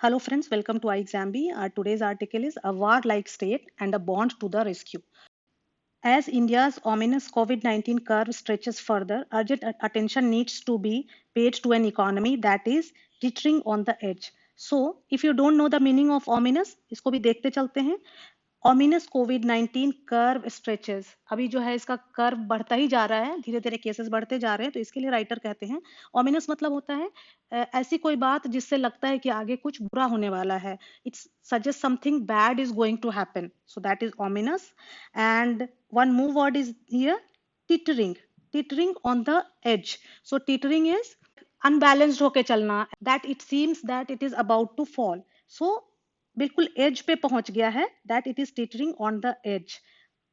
Hello friends, welcome to iExamB. Today's article is A War-like State and a Bond to the Rescue. As India's ominous COVID-19 curve stretches further, urgent attention needs to be paid to an economy that is teetering on the edge. So, if you don't know the meaning of ominous, इसको भी देखते चलते हैं. Ominous Covid 19 curve stretches, अभी जो है इसका curve बढ़ता ही जा रहा है, धीरे धीरे केसेस बढ़ते जा रहे हैं, तो इसके लिए राइटर कहते हैं ओमिनस मतलब होता है ऐसी कोई बात जिससे लगता है कि आगे कुछ बुरा होने वाला है. It's suggest something bad is going to happen, so that is ominous. And one more word is here, teetering. Teetering on the edge. So teetering is unbalanced होके चलना, that it seems that it is about to fall. So बिल्कुल edge पे पहुंच गया है, that it is teetering on the edge.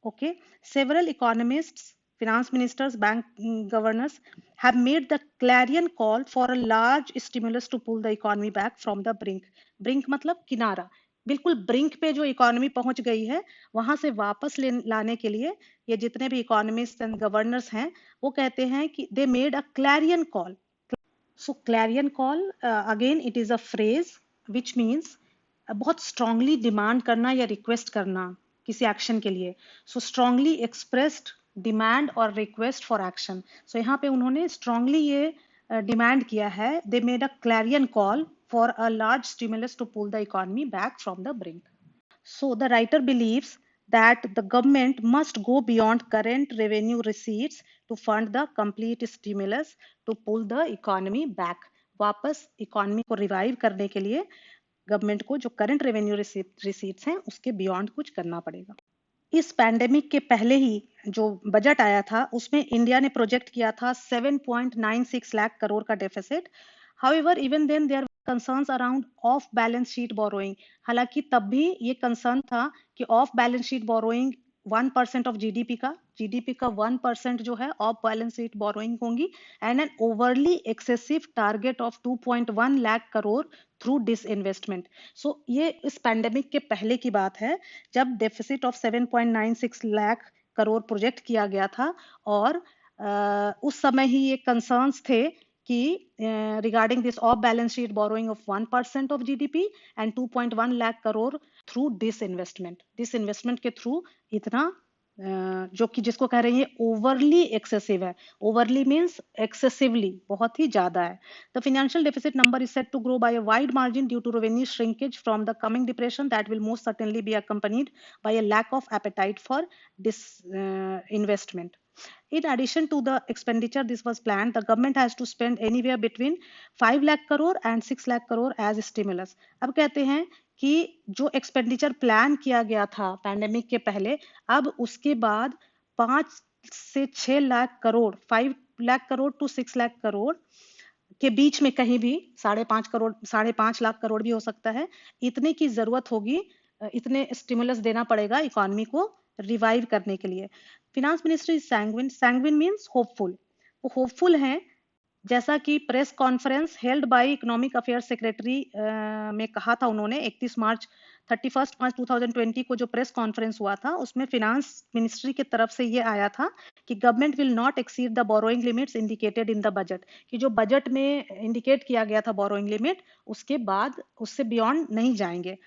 Okay, several economists, finance ministers, bank governors have made the clarion call for a large stimulus to pull the economy back from the brink. Brink मतलब किनारा, बिल्कुल brink पे जो economy पहुंच गई है वहां से वापस लाने के लिए ये जितने भी इकोनॉमिस्ट एंड गवर्नर्स हैं वो कहते हैं कि they made a clarion call. So clarion call again it is a phrase which means बहुत स्ट्रांगली डिमांड करना या रिक्वेस्ट करना किसी एक्शन के लिए. सो स्ट्रांगली एक्सप्रेस्ड डिमांड और रिक्वेस्ट फॉर एक्शन. सो यहाँ पे उन्होंने स्ट्रांगली ये डिमांड किया है, they made a clarion call for a large stimulus to pull the economy back from the brink. So the writer believes that the government must go beyond current revenue receipts to fund the complete stimulus to pull the economy back. वापस economy को revive करने के लिए government को जो current revenue receipts हैं उसके beyond कुछ करना पड़ेगा. इस पैंडेमिक के पहले ही जो बजट आया था उसमें इंडिया ने प्रोजेक्ट किया था 7.96 लाख करोड़ का deficit. However even then there concerns around off balance sheet borrowing. हालांकि तब भी ये कंसर्न था कि off balance sheet borrowing 1% of GDP का 1% जो है ऑफ बैलेंस शीट बोरोइंग होंगी, and an overly excessive target of 2.1 lakh crore through disinvestment. So ये इस पैंडेमिक के पहले की बात है जब deficit of 7.96 lakh crore project किया गया था, और उस समय ही ये कंसर्न्स थे कि regarding this off balance sheet borrowing of 1% of GDP and 2.1 lakh crore through disinvestment के थ्रू इतना जो कि जिसको कह रहे हैं ओवरली एक्सेसिव है. ओवरली मींस एक्सेसिवली, बहुत ही ज्यादा है. The financial deficit number is set to grow by a wide margin due to revenue shrinkage from the coming depression that will most certainly be accompanied by a lack of appetite for this investment. In addition to the expenditure this was planned, the government has to spend anywhere between 5 lakh crore and 6 lakh crore as stimulus. अब कहते हैं कि जो expenditure plan किया गया था pandemic के पहले, अब उसके बाद 5 से 6 लाख करोड़, 5 लाख करोड़ टू 6 लाख करोड़ के बीच में कहीं भी 5.5 लाख करोड़ भी हो सकता है, इतने की जरूरत होगी, इतने स्टिमुलस देना पड़ेगा इकोनॉमी को रिवाइव करने के लिए. Finance minister is sanguine. Sanguine means hopeful. वो होपफुल हैं, जैसा कि press conference held by economic affairs secretary में कहा था उन्होंने 31 मार्च 2020 को जो प्रेस कॉन्फ्रेंस हुआ था उसमें फिनांस मिनिस्ट्री की तरफ से ये आया था कि government will not exceed the borrowing limits indicated in the budget. कि जो बजट में इंडिकेट किया गया था बोरोइंग लिमिट, उसके बाद उससे बियॉन्ड नहीं जाएंगे.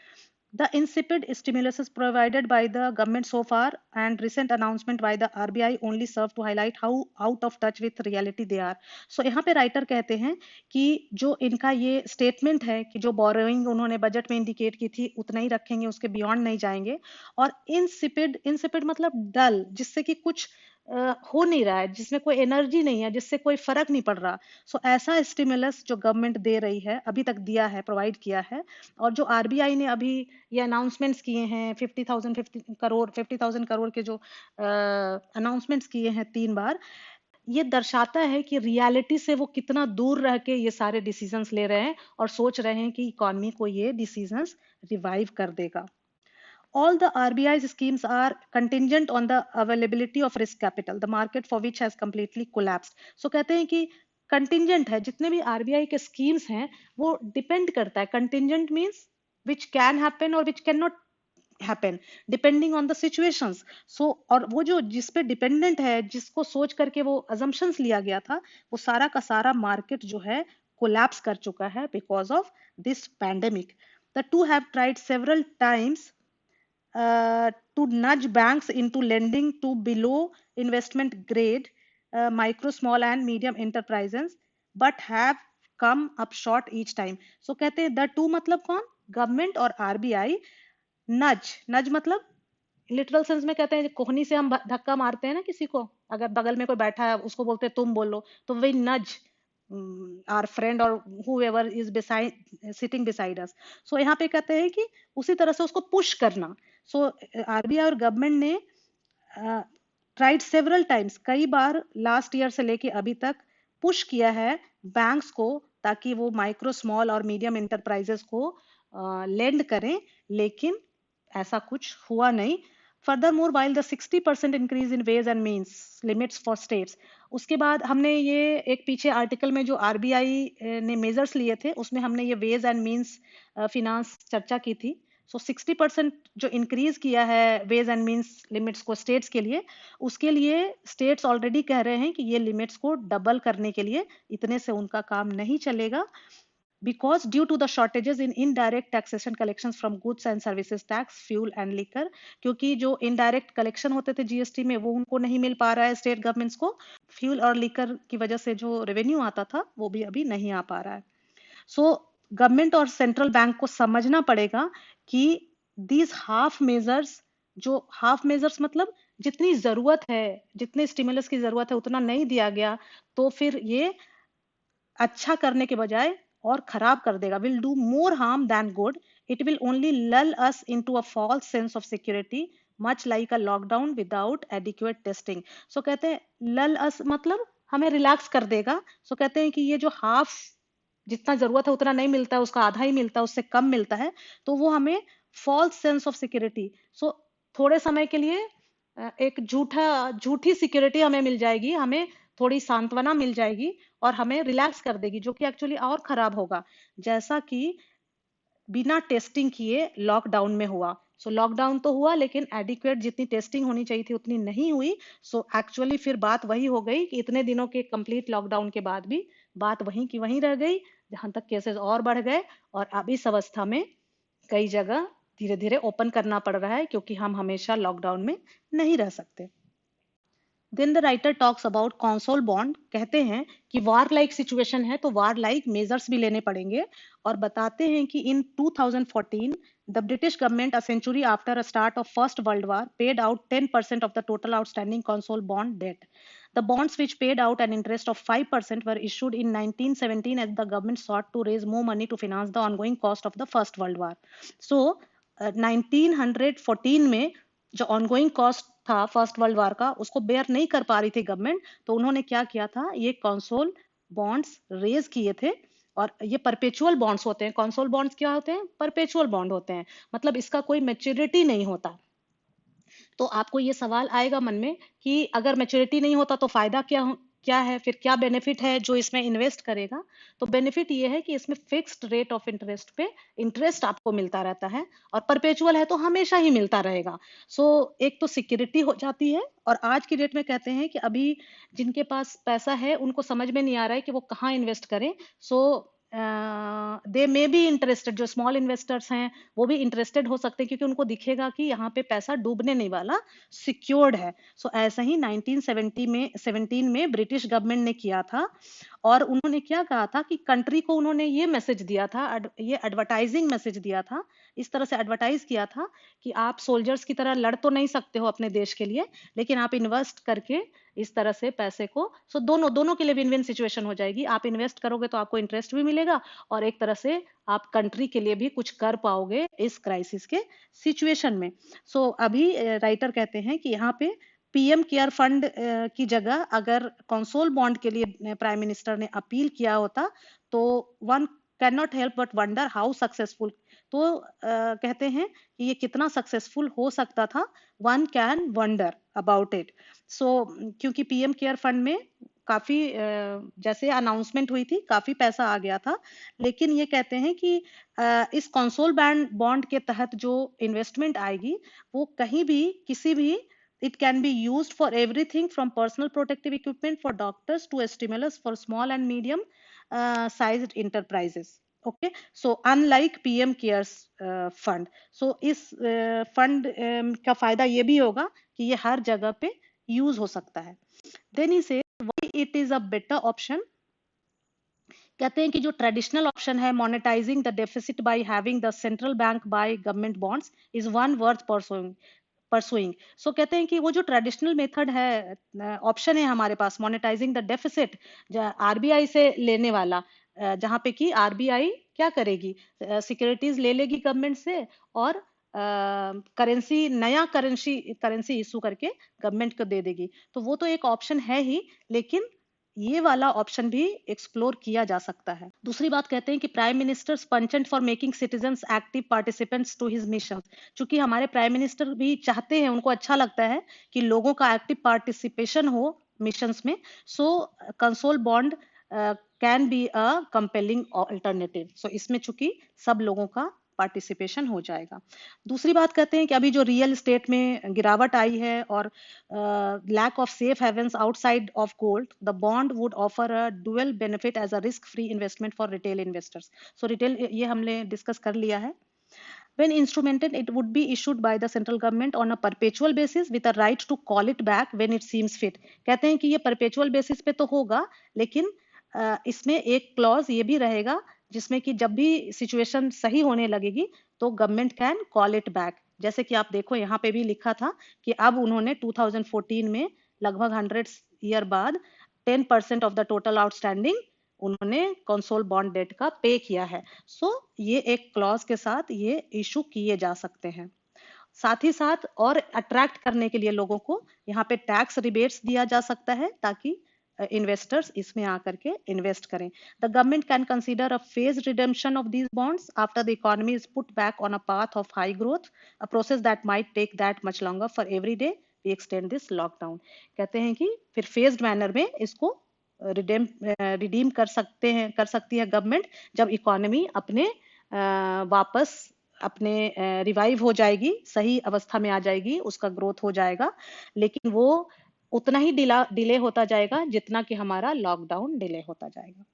The insipid stimuluses provided by the government so far and recent announcement by the RBI only serve to highlight how out of touch with reality they are. So यहाँ पे writer कहते हैं कि जो इनका ये स्टेटमेंट है कि जो बोरोइंग उन्होंने बजट में इंडिकेट की थी उतना ही रखेंगे, उसके बियॉन्ड नहीं जाएंगे, और इंसिपिड मतलब डल, जिससे कि कुछ हो नहीं रहा है, जिसमें कोई एनर्जी नहीं है, जिससे कोई फर्क नहीं पड़ रहा. सो ऐसा स्टिमुलस जो गवर्नमेंट दे रही है, अभी तक दिया है, प्रोवाइड किया है, और जो आरबीआई ने अभी ये अनाउंसमेंट्स किए हैं 50,000 करोड़ के जो अनाउंसमेंट्स किए हैं 3 बार, ये दर्शाता है कि रियलिटी से वो कितना दूर रह के ये सारे डिसीजंस ले रहे हैं और सोच रहे हैं कि इकोनॉमी को ये डिसीजंस रिवाइव कर देगा. All the RBI's schemes are contingent on the availability of risk capital, the market for which has completely collapsed. So कहते हैं कि contingent है, जितने भी RBI के schemes हैं वो depend करता है. Contingent means which can happen or which cannot happen depending on the situations. So और वो जो जिस पे dependent है, जिसको सोच करके वो assumptions लिया गया था, वो सारा का सारा market जो है कोलैप्स कर चुका है because of this pandemic. The two have tried several times to nudge banks into lending to below investment grade micro, small and medium enterprises, but have come up short each time. So कहते हैं the two मतलब कौन, government और RBI. नज मतलब literal sense में कहते हैं कोहनी से हम धक्का मारते हैं ना किसी को, अगर बगल में कोई बैठा है उसको बोलते हैं तुम बोलो, तो वही नज आर फ्रेंड और whoever is beside sitting beside us. सो यहाँ पे कहते हैं कि उसी तरह से उसको पुश करना. सो आरबीआई और गवर्नमेंट ने ट्राइड सेवरल टाइम्स, कई बार लास्ट ईयर से लेके अभी तक पुश किया है बैंक्स को ताकि वो माइक्रो, स्मॉल और मीडियम एंटरप्राइजेस को लेंड करें, लेकिन ऐसा कुछ हुआ नहीं. Furthermore, while the 60% increase in ways and means limits for states, उसके बाद हमने ये एक पीछे आर्टिकल में जो आरबीआई ने मेजर्स लिए थे उसमें हमने ये वेज एंड मीन्स फिनांस चर्चा की थी. सो 60% जो इंक्रीज किया है वेज एंड मीन्स लिमिट्स को स्टेट्स के लिए, उसके लिए स्टेट्स ऑलरेडी कह रहे हैं कि ये लिमिट्स को डबल करने के लिए इतने से उनका काम नहीं चलेगा. Because due to the shortages in indirect taxation collections from goods and services tax, fuel and liquor, क्योंकि जो indirect collection होते थे जीएसटी में वो उनको नहीं मिल पा रहा है स्टेट गवर्नमेंट्स को, फ्यूल और लिकर की वजह से जो रेवेन्यू आता था वो भी अभी नहीं आ पा रहा है. सो गवर्नमेंट और सेंट्रल बैंक को समझना पड़ेगा कि दीज हाफ मेजर्स, जो हाफ मेजर्स मतलब जितनी जरूरत है, जितने स्टिमुलस की जरूरत है उतना नहीं दिया गया, तो फिर ये अच्छा करने के बजाय और खराब कर देगा, will do more harm than good. It will only lull us into a false sense of security, much like a lockdown without adequate testing. So कहते हैं लल अस मतलब हमें रिलैक्स कर देगा. सो कहते हैं कि ये जो हाफ, जितना जरूरत है उतना नहीं मिलता है, उसका आधा ही मिलता है, उससे कम मिलता है, तो वो हमें फॉल्स सेंस ऑफ सिक्योरिटी, सो थोड़े समय के लिए एक झूठी सिक्योरिटी हमें मिल जाएगी, हमें थोड़ी सांत्वना मिल जाएगी और हमें रिलैक्स कर देगी, जो कि एक्चुअली और खराब होगा, जैसा कि बिना टेस्टिंग किए लॉकडाउन में हुआ. सो लॉकडाउन तो हुआ लेकिन एडिक्वेट जितनी टेस्टिंग होनी चाहिए थी उतनी नहीं हुई. सो एक्चुअली फिर बात वही हो गई कि इतने दिनों के कंप्लीट लॉकडाउन के बाद भी बात वहीं की वहीं रह गई, जहां तक केसेस और बढ़ गए, और अब इस अवस्था में कई जगह धीरे धीरे ओपन करना पड़ रहा है क्योंकि हम हमेशा लॉकडाउन में नहीं रह सकते. Then the writer talks about consol bond. कहते हैं कि वार लाइक सिचुएशन है तो वार लाइक मेजर्स भी लेने पड़ेंगे, और बताते हैं कि in 2014 the British government a century after a start of first world war paid out 10% of the total outstanding console bond debt. The bonds which paid out an interest of 5% were issued in 1917 as the government sought to raise more money to finance the ongoing cost of the First World War. So 1914 में जो ongoing cost था first world war का उसको bear नहीं कर पा रही थी गवर्नमेंट, तो उन्होंने क्या किया था, ये कंसोल बॉन्ड्स रेज किए थे. और ये परपेचुअल बॉन्ड्स होते हैं. कंसोल बॉन्ड्स क्या होते हैं, परपेचुअल बॉन्ड होते हैं, मतलब इसका कोई मैच्योरिटी नहीं होता. तो आपको ये सवाल आएगा मन में कि अगर मैच्योरिटी नहीं होता तो फायदा क्या है, फिर क्या बेनिफिट है जो इसमें इन्वेस्ट करेगा. तो बेनिफिट ये है कि इसमें फिक्स्ड रेट ऑफ इंटरेस्ट पे इंटरेस्ट आपको मिलता रहता है, और परपेचुअल है तो हमेशा ही मिलता रहेगा. सो एक तो सिक्योरिटी हो जाती है, और आज की डेट में कहते हैं कि अभी जिनके पास पैसा है उनको समझ में नहीं आ रहा है कि वो कहाँ इन्वेस्ट करें. सो दे मे बी इंटरेस्टेड, जो स्मॉल इन्वेस्टर्स हैं वो भी इंटरेस्टेड हो सकते हैं क्योंकि उनको दिखेगा कि यहाँ पे पैसा डूबने नहीं वाला, सिक्योर्ड है. सो ऐसा ही 1917 में ब्रिटिश गवर्नमेंट ने किया था, और उन्होंने क्या कहा था कि कंट्री को उन्होंने ये मैसेज दिया था, ये एडवर्टाइजिंग मैसेज दिया था, इस तरह से एडवर्टाइज किया था कि आप सोल्जर्स की तरह लड़ तो नहीं सकते हो अपने देश के लिए, लेकिन आप इन्वेस्ट करके इस तरह से पैसे को, सो दोनों के लिए विन विन सिचुएशन हो जाएगी. आप इन्वेस्ट करोगे तो आपको इंटरेस्ट भी मिलेगा, और एक तरह से आप कंट्री के लिए भी कुछ कर पाओगे इस क्राइसिस के सिचुएशन में. सो अभी राइटर कहते हैं कि यहाँ पे पीएम केयर फंड की जगह अगर कंसोल बॉन्ड के लिए प्राइम मिनिस्टर ने अपील किया होता तो one can not help but wonder how successful. तो कहते हैं कि ये कितना सक्सेसफुल हो सकता था, one can wonder about it. So क्योंकि पीएम केयर फंड में काफी जैसे अनाउंसमेंट हुई थी काफी पैसा आ गया था, लेकिन ये कहते हैं कि इस कंसोल बॉन्ड के तहत जो इन्वेस्टमेंट आएगी वो कहीं भी किसी भी, it can be used for everything from personal protective equipment for doctors to a stimulus for small and medium sized enterprises. Okay, so unlike PM cares fund, so इस फंड का फायदा ये भी होगा कि ये हर जगह पे यूज हो सकता है. Then he says why it is a better option. कहते हैं कि जो ट्रेडिशनल ऑप्शन है monetising the deficit by having the central bank buy government bonds is one worth pursuing. So कहते हैं कि वो जो ट्रेडिशनल मेथड है, ऑप्शन है हमारे पास मोनेटाइजिंग द डेफिसिट आरबीआई से लेने वाला, जहां पे कि आरबीआई क्या करेगी, सिक्योरिटीज ले लेगी गवर्नमेंट से और करेंसी नया करेंसी इशू करके गवर्नमेंट को दे देगी. तो वो तो एक ऑप्शन है ही, लेकिन ये वाला ऑप्शन भी एक्सप्लोर किया जा सकता है. दूसरी बात कहते हैं कि prime minister penchant for making citizens active participants to his mission. चूंकि हमारे प्राइम मिनिस्टर भी चाहते हैं, उनको अच्छा लगता है कि लोगों का एक्टिव पार्टिसिपेशन हो मिशंस में, so consol bond can be a compelling alternative. So इसमें चूंकि सब लोगों का पार्टिसिपेशन हो जाएगा. दूसरी बात कहते हैं कि अभी जो रियल एस्टेट में गिरावट आई है और lack of safe havens outside of gold, the bond would offer a dual benefit as a risk free investment for retail investors. So retail ये हमने डिस्कस कर लिया है. When instrumented, it would be issued by the central government on a perpetual basis with a right to call it back when it seems fit. कहते हैं कि ये perpetual basis पे तो होगा, लेकिन इसमें एक क्लॉज ये भी रहेगा जिसमें कि जब भी सिचुएशन सही होने लगेगी तो government can call it back. जैसे कि आप देखो यहाँ पे भी लिखा था कि अब उन्होंने 2014 में लगभग 100 ईयर बाद 10% ऑफ द टोटल आउटस्टैंडिंग उन्होंने कंसोल बॉन्ड डेट का पे किया है. सो ये एक क्लॉज के साथ ये इशू किए जा सकते हैं. साथ ही साथ और अट्रैक्ट करने के लिए लोगों को यहाँ पे टैक्स रिबेट्स दिया जा सकता है ताकि इन्वेस्टर्स इसमें आकर के इन्वेस्ट करें. The government can consider a phase redemption of these bonds after the economy is put back on a path of high growth, a process that might take that much longer for every day we extend this lockdown. कहते हैं कि फिर phased manner में इसको redeem कर सकती है government जब इकोनॉमी अपने वापस अपने रिवाइव हो जाएगी, सही अवस्था में आ जाएगी, उसका ग्रोथ हो जाएगा, लेकिन वो उतना ही डिले होता जाएगा जितना कि हमारा लॉकडाउन डिले होता जाएगा.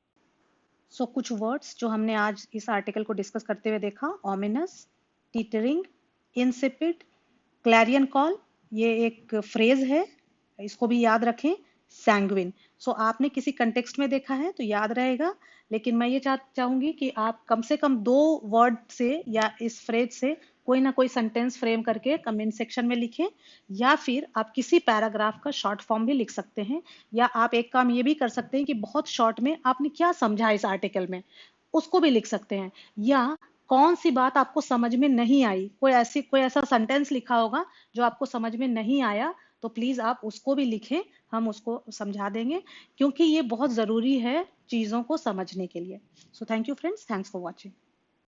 सो कुछ वर्ड्स जो हमने आज इस आर्टिकल को डिस्कस करते हुए देखा: ओमिनस, टीटरिंग, इंसिपिड, क्लैरियन कॉल, ये एक फ्रेज है, इसको भी याद रखें. सैंग्विन, सो आपने किसी कंटेक्स्ट में देखा है तो याद रहेगा, लेकिन मैं ये चाहूंगी कि आप कम से कम 2 वर्ड से या इस फ्रेज से कोई ना कोई सेंटेंस फ्रेम करके कमेंट सेक्शन में लिखें, या फिर आप किसी पैराग्राफ का शॉर्ट फॉर्म भी लिख सकते हैं, या आप एक काम ये भी कर सकते हैं कि बहुत शॉर्ट में आपने क्या समझा इस आर्टिकल में उसको भी लिख सकते हैं, या कौन सी बात आपको समझ में नहीं आई, कोई ऐसा सेंटेंस लिखा होगा जो आपको समझ में नहीं आया, तो प्लीज आप उसको भी लिखें, हम उसको समझा देंगे, क्योंकि ये बहुत जरूरी है चीजों को समझने के लिए. So thank you friends, thanks for watching.